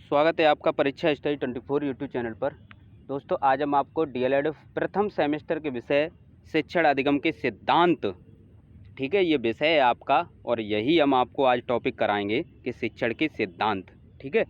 स्वागत है आपका परीक्षा स्टडी 24 यूट्यूब चैनल पर। दोस्तों, आज हम आपको डीएलएड प्रथम सेमेस्टर के विषय शिक्षण अधिगम के सिद्धांत, ठीक है, ये विषय है आपका और यही हम आपको आज टॉपिक कराएंगे कि शिक्षण के सिद्धांत। ठीक है,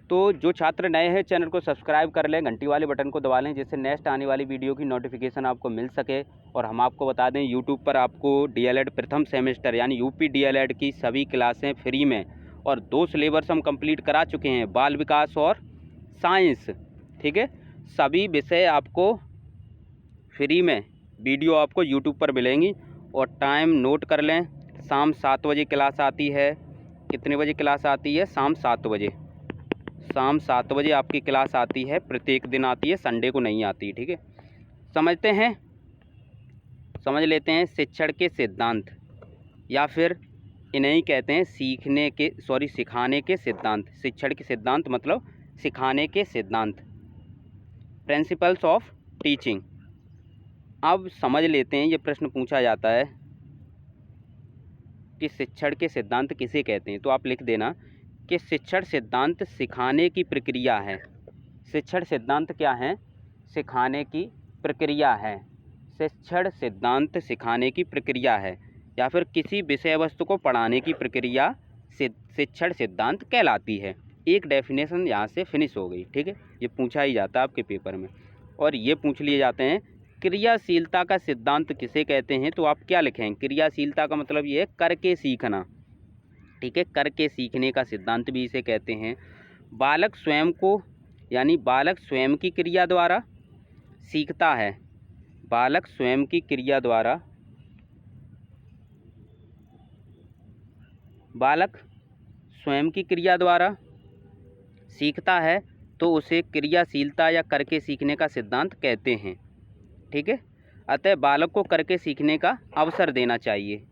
तो जो छात्र नए हैं चैनल को सब्सक्राइब कर लें, घंटी वाले बटन को दबा लें जिससे नेक्स्ट आने वाली वीडियो की नोटिफिकेशन आपको मिल सके। और हम आपको बता दें, यूट्यूब पर आपको डीएलएड प्रथम सेमेस्टर यानी यूपी डीएलएड की सभी क्लासें फ्री में और 2 सिलेबस हम कंप्लीट करा चुके हैं, बाल विकास और साइंस। ठीक है, सभी विषय आपको फ्री में वीडियो आपको यूट्यूब पर मिलेंगी। और टाइम नोट कर लें, शाम 7 बजे क्लास आती है। कितने बजे क्लास आती है? शाम 7 बजे। शाम 7 बजे आपकी क्लास आती है, प्रत्येक दिन आती है, संडे को नहीं आती। ठीक है, समझते हैं, समझ लेते हैं शिक्षण के सिद्धांत, या फिर इन्हें कहते हैं सिखाने के सिद्धांत। शिक्षण के सिद्धांत मतलब सिखाने के सिद्धांत, प्रिंसिपल्स ऑफ टीचिंग। अब समझ लेते हैं, ये प्रश्न पूछा जाता है कि शिक्षण के सिद्धांत किसे कहते हैं, तो आप लिख देना कि शिक्षण सिद्धांत सिखाने की प्रक्रिया है। शिक्षण सिद्धांत क्या है? सिखाने की प्रक्रिया है। शिक्षण सिद्धांत सिखाने की प्रक्रिया है, या फिर किसी विषय वस्तु को पढ़ाने की प्रक्रिया शिक्षण सिद्धांत कहलाती है। एक डेफिनेशन यहाँ से फिनिश हो गई। ठीक है, ये पूछा ही जाता है आपके पेपर में। और ये पूछ लिए जाते हैं, क्रियाशीलता का सिद्धांत किसे कहते हैं, तो आप क्या लिखें? क्रियाशीलता का मतलब ये है करके सीखना। ठीक है, करके सीखने का सिद्धांत भी इसे कहते हैं। बालक स्वयं को, यानी बालक स्वयं की क्रिया द्वारा सीखता है। बालक स्वयं की क्रिया द्वारा, बालक स्वयं की क्रिया द्वारा सीखता है, तो उसे क्रियाशीलता या करके सीखने का सिद्धांत कहते हैं। ठीक है, अतः बालक को करके सीखने का अवसर देना चाहिए।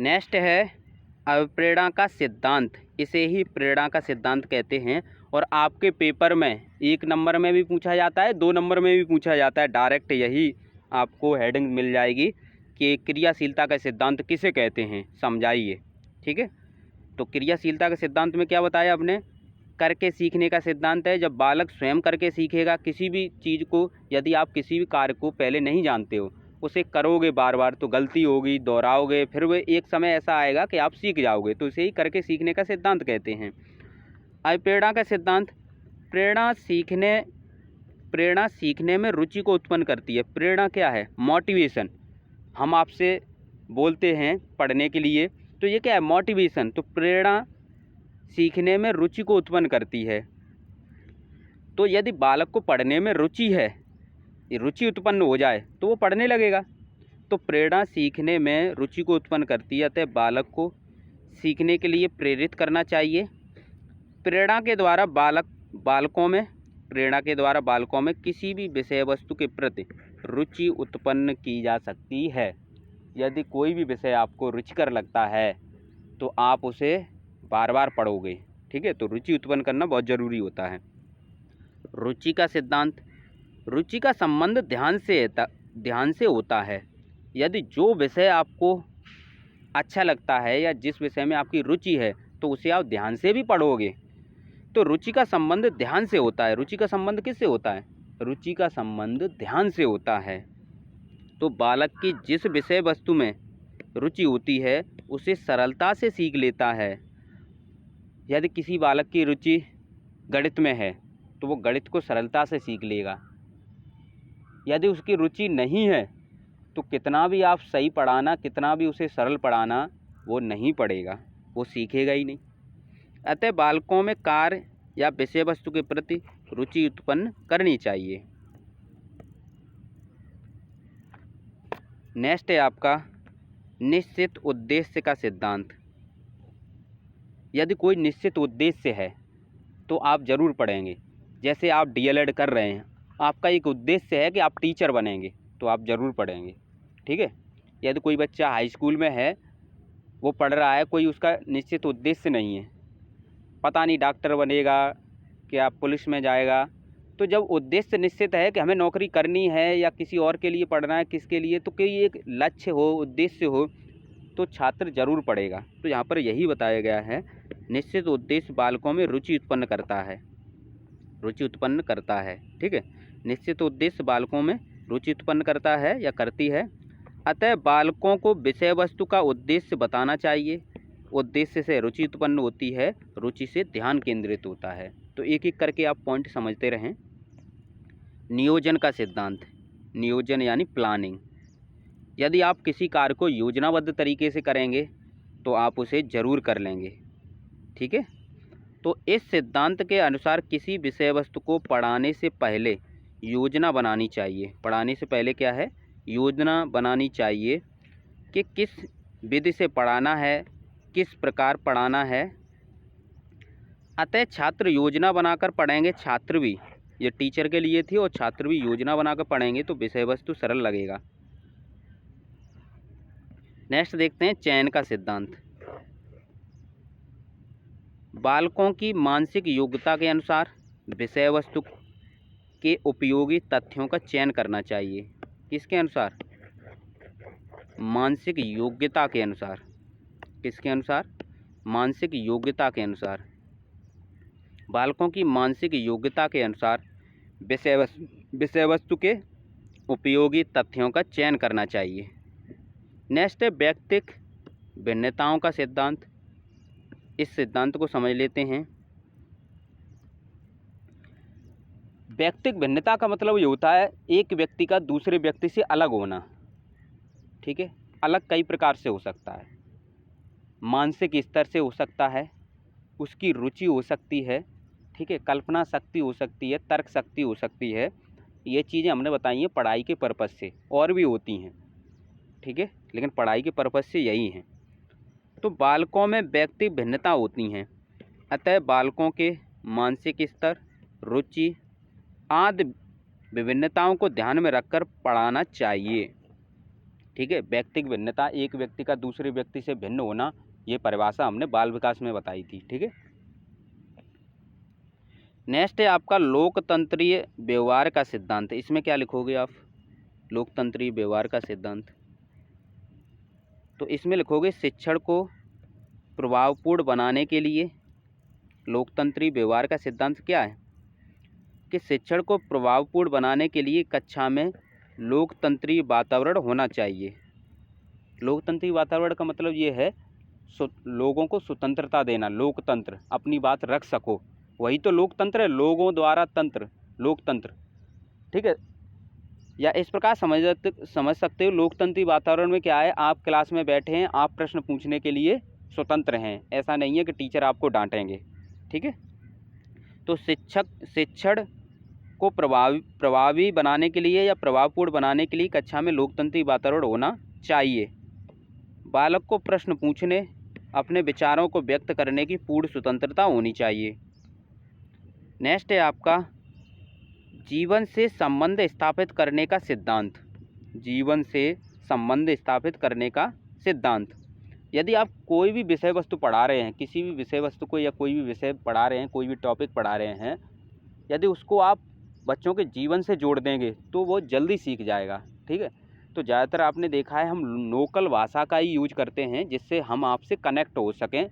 नेक्स्ट है अभिप्रेरणा का सिद्धांत। इसे ही प्रेरणा का सिद्धांत कहते हैं। और आपके पेपर में 1 नंबर में भी पूछा जाता है, 2 नंबर में भी पूछा जाता है। डायरेक्ट यही आपको हेडिंग मिल जाएगी कि क्रियाशीलता का सिद्धांत किसे कहते हैं, समझाइए। ठीक है, तो क्रियाशीलता के सिद्धांत में क्या बताया आपने? करके सीखने का सिद्धांत है। जब बालक स्वयं करके सीखेगा किसी भी चीज़ को, यदि आप किसी भी कार्य को पहले नहीं जानते हो, उसे करोगे बार बार तो गलती होगी, दोहराओगे, फिर वो एक समय ऐसा आएगा कि आप सीख जाओगे, तो इसे ही करके सीखने का सिद्धांत कहते हैं। अभिप्रेरणा का सिद्धांत, प्रेरणा सीखने में रुचि को उत्पन्न करती है। प्रेरणा क्या है? मोटिवेशन। हम आपसे बोलते हैं पढ़ने के लिए, तो ये क्या है? मोटिवेशन। तो प्रेरणा सीखने में रुचि को उत्पन्न करती है। तो यदि बालक को पढ़ने में रुचि है, रुचि उत्पन्न हो जाए, तो वो पढ़ने लगेगा। तो प्रेरणा सीखने में रुचि को उत्पन्न करती है, अतः बालक को सीखने के लिए प्रेरित करना चाहिए। प्रेरणा के द्वारा बालकों में किसी भी विषय वस्तु के प्रति रुचि उत्पन्न की जा सकती है। यदि कोई भी विषय आपको रुचिकर लगता है तो आप उसे बार बार पढ़ोगे। ठीक है, तो रुचि उत्पन्न करना बहुत ज़रूरी होता है। रुचि का सिद्धांत, रुचि का संबंध ध्यान से होता है। यदि जो विषय आपको अच्छा लगता है या जिस विषय में आपकी रुचि है, तो उसे आप ध्यान से भी पढ़ोगे। तो रुचि का संबंध ध्यान से होता है। रुचि का संबंध किससे होता है? रुचि का संबंध ध्यान से होता है। तो बालक की जिस विषय वस्तु में रुचि होती है, उसे सरलता से सीख लेता है। यदि किसी बालक की रुचि गणित में है, तो वो गणित को सरलता से सीख लेगा। यदि उसकी रुचि नहीं है, तो कितना भी आप सही पढ़ाना, कितना भी उसे सरल पढ़ाना, वो नहीं पढ़ेगा, वो सीखेगा ही नहीं। अतः बालकों में कार्य या विषय वस्तु के प्रति रुचि उत्पन्न करनी चाहिए। नेक्स्ट है आपका निश्चित उद्देश्य का सिद्धांत। यदि कोई निश्चित उद्देश्य है तो आप ज़रूर पढ़ेंगे। जैसे आप डीएलएड कर रहे हैं, आपका एक उद्देश्य है कि आप टीचर बनेंगे, तो आप ज़रूर पढ़ेंगे। ठीक है, यदि कोई बच्चा हाई स्कूल में है, वो पढ़ रहा है, कोई उसका निश्चित उद्देश्य नहीं है, पता नहीं डॉक्टर बनेगा क्या पुलिस में जाएगा, तो जब उद्देश्य निश्चित है कि हमें नौकरी करनी है या किसी और के लिए पढ़ना है, किसके लिए, तो कोई एक लक्ष्य हो, उद्देश्य हो, तो छात्र ज़रूर पढ़ेगा। तो यहाँ पर यही बताया गया है निश्चित उद्देश्य बालकों में रुचि उत्पन्न करता है, ठीक है। निश्चित उद्देश्य बालकों में रुचि उत्पन्न करता है या करती है। अतः बालकों को विषय वस्तु का उद्देश्य बताना चाहिए। उद्देश्य से रुचि उत्पन्न होती है, रुचि से ध्यान केंद्रित होता है। तो एक एक करके आप पॉइंट समझते रहें। नियोजन का सिद्धांत, नियोजन यानी प्लानिंग। यदि आप किसी कार्य को योजनाबद्ध तरीके से करेंगे तो आप उसे ज़रूर कर लेंगे, ठीक है। तो इस सिद्धांत के अनुसार किसी विषय वस्तु को पढ़ाने से पहले योजना बनानी चाहिए। पढ़ाने से पहले क्या है, योजना बनानी चाहिए कि किस विधि से पढ़ाना है, किस प्रकार पढ़ाना है। अतः छात्र योजना बनाकर पढ़ेंगे, छात्र भी, ये टीचर के लिए थी, और छात्र भी योजना बनाकर पढ़ेंगे तो विषय वस्तु सरल लगेगा। नेक्स्ट देखते हैं चयन का सिद्धांत। बालकों की मानसिक योग्यता के अनुसार विषय वस्तु के उपयोगी तथ्यों का चयन करना चाहिए। किसके अनुसार, मानसिक योग्यता के अनुसार। किसके अनुसार, मानसिक योग्यता के अनुसार। बालकों की मानसिक योग्यता के अनुसार विषय वस्तु के उपयोगी तथ्यों का चयन करना चाहिए। नेक्स्ट है व्यक्तिक भिन्नताओं का सिद्धांत। इस सिद्धांत को समझ लेते हैं। व्यक्तिक भिन्नता का मतलब ये होता है एक व्यक्ति का दूसरे व्यक्ति से अलग होना, ठीक है। अलग कई प्रकार से हो सकता है, मानसिक स्तर से हो सकता है, उसकी रुचि हो सकती है, ठीक है, कल्पना शक्ति हो सकती है, तर्क शक्ति हो सकती है। ये चीज़ें हमने बताई हैं पढ़ाई के पर्पज़ से, और भी होती हैं, ठीक है, लेकिन पढ़ाई के पर्पज़ से यही हैं। तो बालकों में व्यक्तिक भिन्नता होती हैं, अतः बालकों के मानसिक स्तर, रुचि आदि विभिन्नताओं को ध्यान में रखकर पढ़ाना चाहिए, ठीक है। व्यक्तिक भिन्नता, एक व्यक्ति का दूसरे व्यक्ति से भिन्न होना, ये परिभाषा हमने बाल विकास में बताई थी, ठीक है। नेक्स्ट है आपका लोकतंत्रीय व्यवहार का सिद्धांत। इसमें क्या लिखोगे आप, लोकतंत्रीय व्यवहार का सिद्धांत। तो इसमें लिखोगे शिक्षण को प्रभावपूर्ण बनाने के लिए लोकतंत्रीय व्यवहार का सिद्धांत क्या है कि शिक्षण को प्रभावपूर्ण बनाने के लिए कक्षा में लोकतंत्रीय वातावरण होना चाहिए। लोकतंत्रीय वातावरण का मतलब ये है लोगों को स्वतंत्रता देना, लोकतंत्र, अपनी बात रख सको, वही तो लोकतंत्र है, लोगों द्वारा तंत्र, लोकतंत्र, ठीक है। या इस प्रकार समझ सकते हो लोकतंत्री वातावरण में क्या है, आप क्लास में बैठे हैं, आप प्रश्न पूछने के लिए स्वतंत्र हैं, ऐसा नहीं है कि टीचर आपको डांटेंगे, ठीक है। तो शिक्षण को प्रभावी बनाने के लिए या प्रभावपूर्ण बनाने के लिए कक्षा में लोकतंत्री वातावरण होना चाहिए। बालक को प्रश्न पूछने, अपने विचारों को व्यक्त करने की पूर्ण स्वतंत्रता होनी चाहिए। नेक्स्ट है आपका जीवन से संबंध स्थापित करने का सिद्धांत। जीवन से संबंध स्थापित करने का सिद्धांत। यदि आप कोई भी विषय वस्तु पढ़ा रहे हैं, किसी भी विषय वस्तु को या कोई भी विषय पढ़ा रहे हैं, कोई भी टॉपिक पढ़ा रहे हैं, यदि उसको आप बच्चों के जीवन से जोड़ देंगे तो वो जल्दी सीख जाएगा, ठीक है। तो ज़्यादातर आपने देखा है हम लोकल भाषा का ही यूज करते हैं जिससे हम आपसे कनेक्ट हो सकें,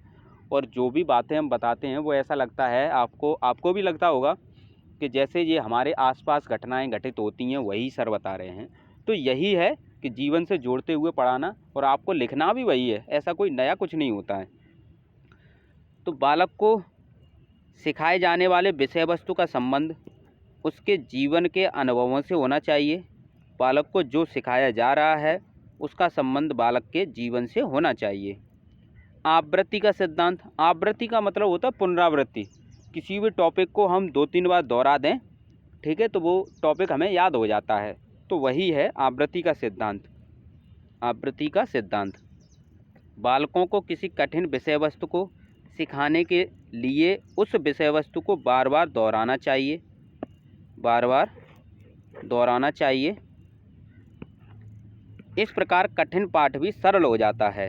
और जो भी बातें हम बताते हैं वो ऐसा लगता है आपको भी लगता होगा कि जैसे ये हमारे आसपास घटनाएं घटित होती हैं वही सर बता रहे हैं। तो यही है कि जीवन से जोड़ते हुए पढ़ाना, और आपको लिखना भी वही है, ऐसा कोई नया कुछ नहीं होता है। तो बालक को सिखाए जाने वाले विषय वस्तु का संबंध उसके जीवन के अनुभवों से होना चाहिए। बालक को जो सिखाया जा रहा है उसका संबंध बालक के जीवन से होना चाहिए। आवृत्ति का सिद्धांत। आवृत्ति का मतलब होता है पुनरावृत्ति। किसी भी टॉपिक को हम 2-3 बार दोहरा दें, ठीक है, तो वो टॉपिक हमें याद हो जाता है, तो वही है आवृत्ति का सिद्धांत। आवृत्ति का सिद्धांत बालकों को किसी कठिन विषय वस्तु को सिखाने के लिए उस विषय वस्तु को बार बार दोहराना चाहिए, बार बार दोहराना चाहिए। इस प्रकार कठिन पाठ भी सरल हो जाता है।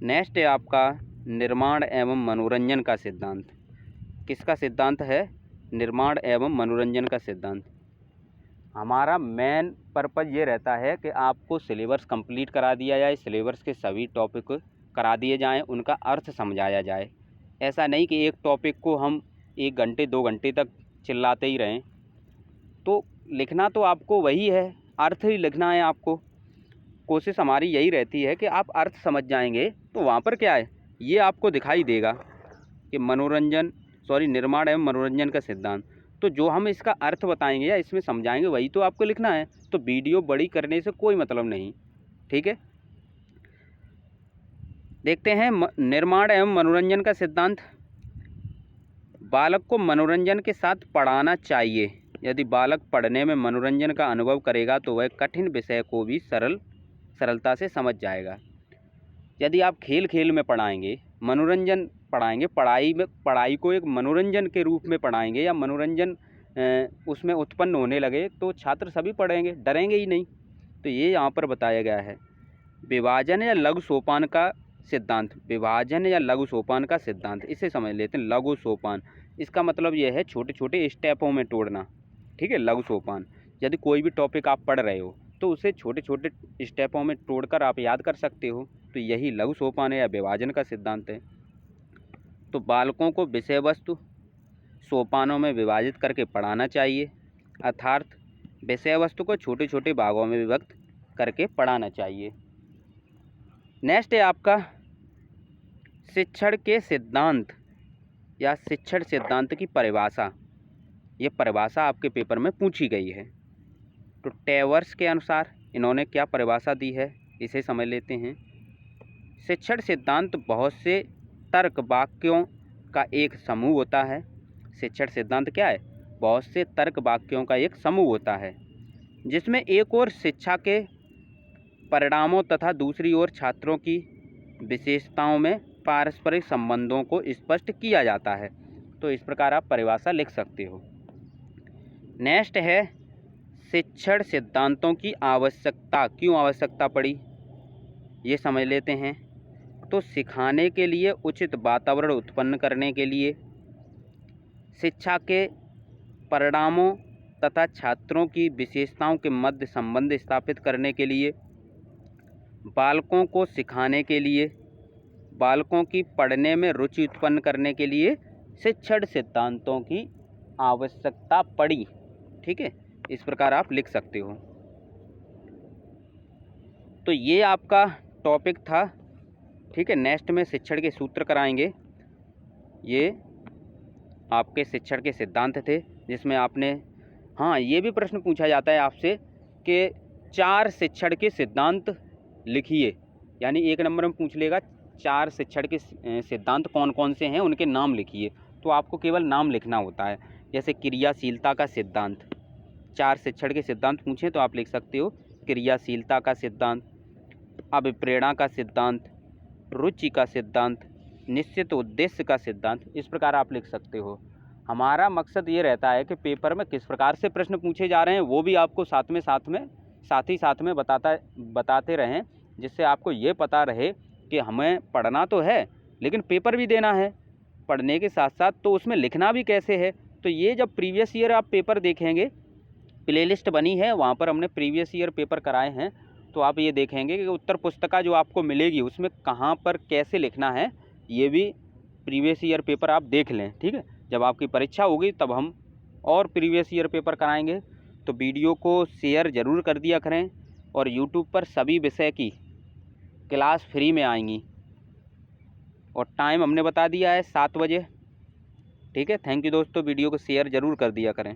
नेक्स्ट है आपका निर्माण एवं मनोरंजन का सिद्धांत। किसका सिद्धांत है? निर्माण एवं मनोरंजन का सिद्धांत। हमारा मेन पर्पज़ ये रहता है कि आपको सिलेबस कंप्लीट करा दिया जाए, सिलेबस के सभी टॉपिक करा दिए जाएं, उनका अर्थ समझाया जाए। ऐसा नहीं कि एक टॉपिक को हम 1 घंटे 2 घंटे तक चिल्लाते ही रहें। तो लिखना तो आपको वही है, अर्थ ही लिखना है आपको। कोशिश हमारी यही रहती है कि आप अर्थ समझ जाएंगे तो वहाँ पर क्या है ये आपको दिखाई देगा कि निर्माण एवं मनोरंजन का सिद्धांत। तो जो हम इसका अर्थ बताएंगे या इसमें समझाएंगे वही तो आपको लिखना है। तो वीडियो बड़ी करने से कोई मतलब नहीं, ठीक है। देखते हैं निर्माण एवं मनोरंजन का सिद्धांत। बालक को मनोरंजन के साथ पढ़ाना चाहिए। यदि बालक पढ़ने में मनोरंजन का अनुभव करेगा तो वह कठिन विषय को भी सरलता से समझ जाएगा। यदि आप खेल खेल में पढ़ाएंगे, मनोरंजन पढ़ाएंगे, पढ़ाई को एक मनोरंजन के रूप में पढ़ाएंगे या मनोरंजन उसमें उत्पन्न होने लगे तो छात्र सभी पढ़ेंगे, डरेंगे ही नहीं। तो ये यहाँ पर बताया गया है विभाजन या लघु सोपान का सिद्धांत। विभाजन या लघु सोपान का सिद्धांत, इसे समझ लेते हैं। लघु सोपान इसका मतलब यह है छोटे छोटे स्टेपों में तोड़ना, ठीक है। लघु सोपान, यदि कोई भी टॉपिक आप पढ़ रहे हो तो उसे छोटे छोटे स्टेपों में तोड़कर आप याद कर सकते हो। तो यही लघु सोपान है या विभाजन का सिद्धांत है। तो बालकों को विषय वस्तु सोपानों में विभाजित करके पढ़ाना चाहिए, अर्थात विषय वस्तु को छोटे छोटे भागों में विभक्त करके पढ़ाना चाहिए। नेक्स्ट है आपका शिक्षण के सिद्धांत या शिक्षण सिद्धांत की परिभाषा। ये परिभाषा आपके पेपर में पूछी गई है। तो टेवर्स के अनुसार इन्होंने क्या परिभाषा दी है इसे समझ लेते हैं। शिक्षण सिद्धांत बहुत से तर्क वाक्यों का एक समूह होता है। शिक्षण सिद्धांत क्या है? बहुत से तर्क वाक्यों का एक समूह होता है जिसमें एक ओर शिक्षा के परिणामों तथा दूसरी ओर छात्रों की विशेषताओं में पारस्परिक संबंधों को स्पष्ट किया जाता है। तो इस प्रकार आप परिभाषा लिख सकते हो। नेक्स्ट है शिक्षण सिद्धांतों की आवश्यकता। क्यों आवश्यकता पड़ी ये समझ लेते हैं। तो सिखाने के लिए उचित वातावरण उत्पन्न करने के लिए, शिक्षा के परिणामों तथा छात्रों की विशेषताओं के मध्य संबंध स्थापित करने के लिए, बालकों को सिखाने के लिए, बालकों की पढ़ने में रुचि उत्पन्न करने के लिए शिक्षण सिद्धांतों की आवश्यकता पड़ी, ठीक है। इस प्रकार आप लिख सकते हो। तो ये आपका टॉपिक था, ठीक है। नेक्स्ट में शिक्षण के सूत्र कराएंगे। ये आपके शिक्षण के सिद्धांत थे जिसमें आपने, हाँ, ये भी प्रश्न पूछा जाता है आपसे कि 4 शिक्षण के सिद्धांत लिखिए। यानी 1 नंबर में पूछ लेगा 4 शिक्षण के सिद्धांत कौन कौन से हैं, उनके नाम लिखिए। तो आपको केवल नाम लिखना होता है। जैसे क्रियाशीलता का सिद्धांत, 4 शिक्षण के सिद्धांत पूछें तो आप लिख सकते हो क्रियाशीलता का सिद्धांत, अभिप्रेरणा का सिद्धांत, रुचि का सिद्धांत, निश्चित उद्देश्य का सिद्धांत। इस प्रकार आप लिख सकते हो। हमारा मकसद ये रहता है कि पेपर में किस प्रकार से प्रश्न पूछे जा रहे हैं वो भी आपको साथ ही साथ में बताते रहें, जिससे आपको ये पता रहे कि हमें पढ़ना तो है लेकिन पेपर भी देना है। पढ़ने के साथ साथ तो उसमें लिखना भी कैसे है। तो ये जब प्रीवियस ईयर आप पेपर देखेंगे, प्लेलिस्ट बनी है, वहाँ पर हमने प्रीवियस ईयर पेपर कराए हैं। तो आप ये देखेंगे कि उत्तर पुस्तिका जो आपको मिलेगी उसमें कहाँ पर कैसे लिखना है, ये भी प्रीवियस ईयर पेपर आप देख लें, ठीक है। जब आपकी परीक्षा होगी तब हम और प्रीवियस ईयर पेपर कराएंगे। तो वीडियो को शेयर ज़रूर कर दिया करें। और यूट्यूब पर सभी विषय की क्लास फ्री में आएंगी और टाइम हमने बता दिया है 7 बजे, ठीक है। थैंक यू दोस्तों, वीडियो को शेयर ज़रूर कर दिया करें।